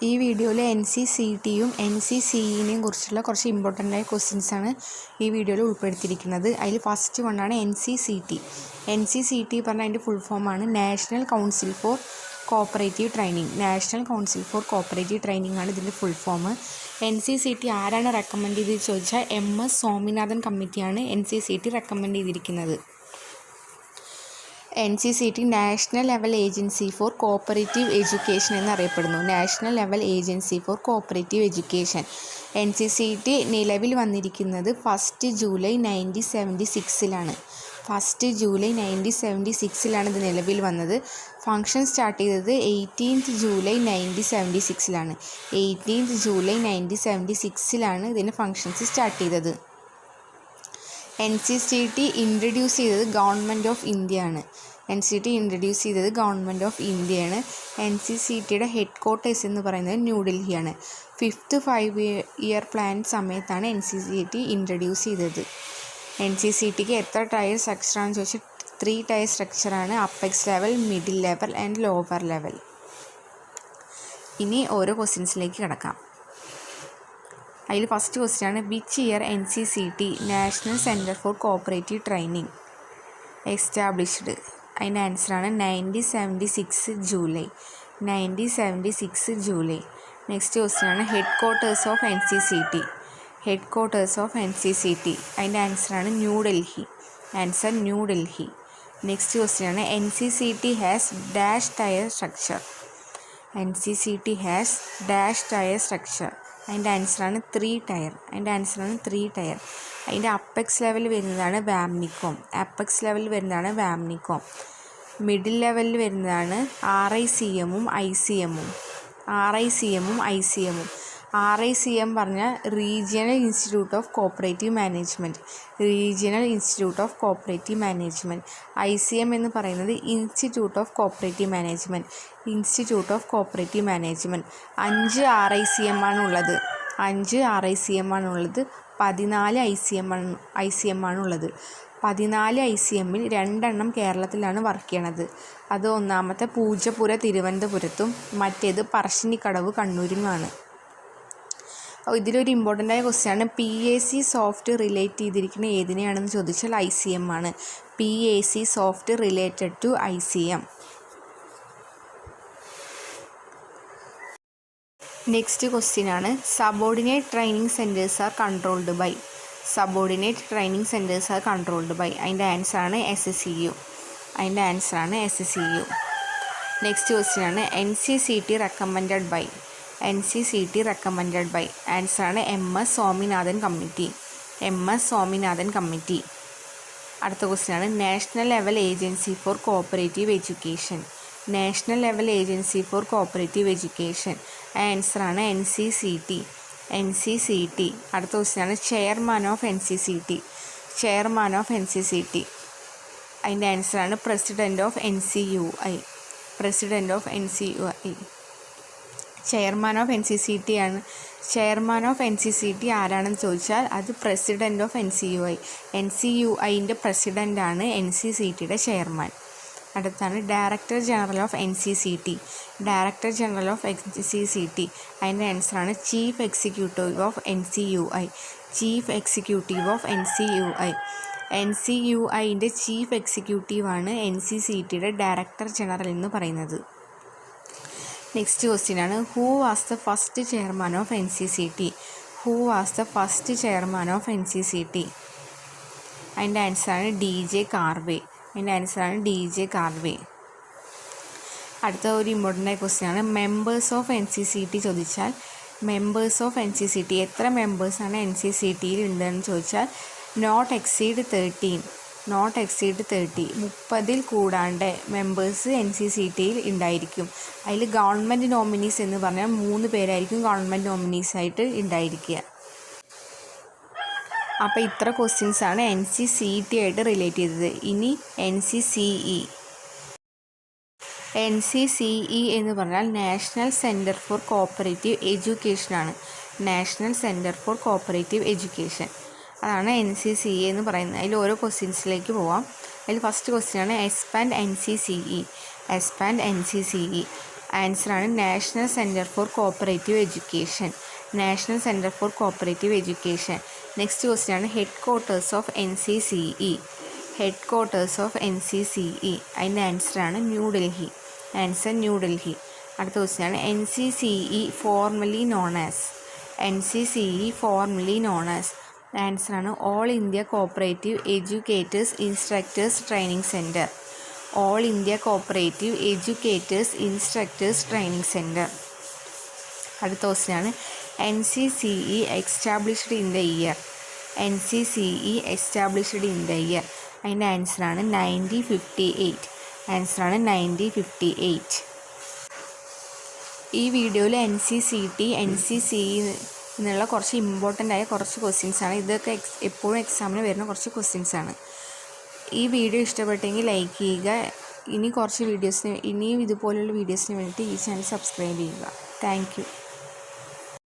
ഈ വീഡിയോയിൽ NC-CET-യും NC-CE-നെയും കുറിച്ചുള്ള കുറച്ച് ഇമ്പോർട്ടൻ്റായ ക്വസ്റ്റ്യൻസാണ് ഈ വീഡിയോയിൽ ഉൾപ്പെടുത്തിയിരിക്കുന്നത്. അതിൽ ഫസ്റ്റ് വണ്ണാണ് NC-CET. NC-CET പറഞ്ഞാൽ അതിൻ്റെ ഫുൾ ഫോമാണ് national council for cooperative training. National council for cooperative training ആണ് ഇതിൻ്റെ ഫുൾ ഫോം. NC-CET ആരാണ് റെക്കമെൻഡ് ചെയ്തത് ചോദിച്ചാൽ MS സ്വാമിനാഥൻ കമ്മിറ്റിയാണ് NC-CET റെക്കമെൻഡ് ചെയ്തിരിക്കുന്നത്. NC-CET national level agency for cooperative education എന്നറിയപ്പെടുന്നു. National level agency for cooperative education. NC-CET നിലവിൽ വന്നിരിക്കുന്നത് 1 ജൂലൈ 1976 1 ജൂലൈ 1976 ഇത് നിലവിൽ വന്നത്. ഫംഗ്ഷൻ സ്റ്റാർട്ട് ചെയ്തത് 18 ജൂലൈ 1976 18 ജൂലൈ 1976 ഇതിന് ഫങ്ഷൻസ് സ്റ്റാർട്ട് ചെയ്തത്. NC-CET ഇൻട്രൊഡ്യൂസ് ചെയ്തത് ഗവൺമെൻറ് ഓഫ് ഇന്ത്യ ആണ്. NC-CET ഇൻട്രൊഡ്യൂസ് ചെയ്തത് ഗവൺമെൻറ് ഓഫ് ഇന്ത്യയാണ്. NC-CETയുടെ ഹെഡ് ക്വാർട്ടേഴ്സ് എന്ന് പറയുന്നത് ന്യൂഡൽഹിയാണ്. 5th 5-year പ്ലാൻ സമയത്താണ് NC-CET ഇൻട്രൊഡ്യൂസ് ചെയ്തത്. NC-CETക്ക് എത്ര ടയർ സ്ട്രക്ചറാണെന്ന് ചോദിച്ചാൽ 3 ടയർ സ്ട്രക്ചറാണ്. Apex level, middle level and lower level. ഇനി ഓരോ ക്വസ്റ്റ്യൻസിലേക്ക് കിടക്കാം. അതിൽ ഫസ്റ്റ് ക്വസ്റ്റ്യനാണ് which year NC-CET national centre for cooperative training established. അതിൻ്റെ ആൻസറാണ് 1976 ജൂലൈ 1976 ജൂലൈ. നെക്സ്റ്റ് ക്വസ്റ്റ്യനാണ് head quarters of NC-CET. Head quarters of NC-CET അതിൻ്റെ ആൻസറാണ് ന്യൂഡൽഹി. ആൻസർ ന്യൂഡൽഹി. നെക്സ്റ്റ് ക്വസ്റ്റ്യനാണ് NC-CET has dash tier structure. NC-CET has dash tier structure. അതിൻ്റെ ആൻസറാണ് 3 tier. അതിൻ്റെ ആൻസറാണ് 3 ടയർ. അതിൻ്റെ അപ്പെക്സ് ലെവൽ വരുന്നതാണ് വാംനിക്കോം. അപ്പെക്സ് ലെവൽ വരുന്നതാണ് വാംനിക്കോം. മിഡിൽ ലെവലിൽ വരുന്നതാണ് RICM-ഉം ICM-ഉം. RICM-ഉം ICM-ഉം. RICM പറഞ്ഞാൽ regional institute of cooperative management. Regional institute of cooperative management. ICM എന്ന് പറയുന്നത് institute of cooperative management. Institute of cooperative management. 5 RICM ആണുള്ളത്. 5 RICM ആണുള്ളത്. 14 ICM ആണുള്ളത്. 14 ICM-ൽ 2 കേരളത്തിലാണ് വർക്ക് ചെയ്യണത്. അത് ഒന്നാമത്തെ പൂജപ്പുര തിരുവനന്തപുരത്തും മറ്റേത് പറശ്ശിനിക്കടവ് കണ്ണൂരിലുമാണ്. ഇതിലൊരു ഇമ്പോർട്ടൻ്റായ ക്വസ്റ്റ്യനാണ് PAC സോഫ്റ്റ് റിലേറ്റ് ചെയ്തിരിക്കുന്ന ഏതിനെയാണെന്ന് ചോദിച്ചാൽ ICM ആണ്. PAC സോഫ്റ്റ് റിലേറ്റഡ് ടു ICM. നെക്സ്റ്റ് ക്വസ്റ്റ്യനാണ് subordinate training centres are controlled by. Subordinate training centres are controlled by. അതിൻ്റെ ആൻസറാണ് SCU. അതിൻ്റെ ആൻസറാണ് SCU. നെക്സ്റ്റ് ക്വസ്റ്റ്യനാണ് NC-CET recommended by. NC-CET recommended by. ആൻസറാണ് MS Swaminathan committee. MS Swaminathan committee. അടുത്ത ക്വസ്റ്റ്യനാണ് national level agency for cooperative education. National level agency for cooperative education. ആൻസറാണ് NC-CET. NC-CET. അടുത്ത ക്വസ്റ്റ്യനാണ് chairman of NC-CET. Chairman of NC-CET. അതിൻ്റെ ആൻസറാണ് president of NCUI. President of NCUI. Chairman of NC-CET ആണ്. Chairman of NC-CET ആരാണെന്ന് ചോദിച്ചാൽ അത് president of NCUI. NCUIൻ്റെ പ്രസിഡൻ്റാണ് NC-CETയുടെ ചെയർമാൻ. അടുത്താണ് director general of NC-CET. Director general of NC-CET. അതിൻ്റെ ആൻസറാണ് chief executive of NCUI. Chief executive of NCUI. NCUIൻ്റെ ചീഫ് എക്സിക്യൂട്ടീവാണ് NC-CETയുടെ ഡയറക്ടർ ജനറൽ എന്ന് പറയുന്നത്. നെക്സ്റ്റ് ക്വസ്റ്റ്യനാണ് who was the first chairman of NC-CET. Who was the first chairman of NC-CET. അതിൻ്റെ ആൻസറാണ് DJ Karve. അതിൻ്റെ ആൻസറാണ് DJ കാർവേ. അടുത്ത ഒരു ഇമ്പോർട്ടൻ്റ് ആയ ക്വസ്റ്റ്യനാണ് മെമ്പേഴ്സ് ഓഫ് NC-CET ചോദിച്ചാൽ മെമ്പേഴ്സ് ഓഫ് NC-CET എത്ര മെമ്പേഴ്സാണ് NC-CETയിൽ ഉണ്ടെന്ന് ചോദിച്ചാൽ നോട്ട് എക്സീഡ് 13. Not exceed 30. 30-ൽ കൂടാണ്ട് മെമ്പേഴ്സ് NC-CETയിൽ ഉണ്ടായിരിക്കും. അതിൽ ഗവൺമെൻറ് നോമിനീസ് എന്ന് പറഞ്ഞാൽ 3 പേരായിരിക്കും ഗവൺമെൻറ് നോമിനീസായിട്ട് ഉണ്ടായിരിക്കുക. അപ്പോൾ ഇത്ര ക്വസ്റ്റ്യൻസാണ് NC-CET ആയിട്ട് റിലേറ്റ് ചെയ്തത്. ഇനി NC-CE. NC-CE എന്ന് പറഞ്ഞാൽ നാഷണൽ സെൻറ്റർ ഫോർ കോപ്പറേറ്റീവ് എഡ്യൂക്കേഷനാണ്. National centre for cooperative education അതാണ് NC-CE എന്ന് പറയുന്നത്. അതിൽ ഓരോ ക്വസ്റ്റ്യൻസിലേക്ക് പോവാം. അതിൽ ഫസ്റ്റ് ക്വസ്റ്റ്യനാണ് എക്സ്പാൻഡ് NC-CE. Expand NC-CE. ആൻസറാണ് national centre for cooperative education. National centre for cooperative education. Next question ആണ് head quarters of NCCE. Head quarters of NCCE. അതിൻ്റെ ആൻസറാണ് ന്യൂഡൽഹി. ആൻസർ ന്യൂഡൽഹി. അടുത്ത ക്വസ്റ്റ്യൻ ആണ് NCCE formally known as. NCCE formally known as. ആൻസറാണ് all India cooperative educators instructors training centre. All India cooperative educators instructors training centre. അടുത്ത question ആണ് NCCE established in the year. NCCE established in the year. അതിൻ്റെ ആൻസറാണ് 1958. ആൻസറാണ് 1958. ഈ വീഡിയോയിൽ NCCT NCCE എന്നുള്ള കുറച്ച് important ആയ കുറച്ച് ക്വസ്റ്റ്യൻസാണ്. ഇതൊക്കെ എപ്പോഴും എക്സാമിന് വരുന്ന കുറച്ച് ക്വസ്റ്റ്യൻസാണ്. ഈ വീഡിയോ ഇഷ്ടപ്പെട്ടെങ്കിൽ ലൈക്ക് ചെയ്യുക. ഇനിയും ഇതുപോലുള്ള വീഡിയോസിന് വേണ്ടിയിട്ട് ഈ ചാനൽ സബ്സ്ക്രൈബ് ചെയ്യുക. Thank you.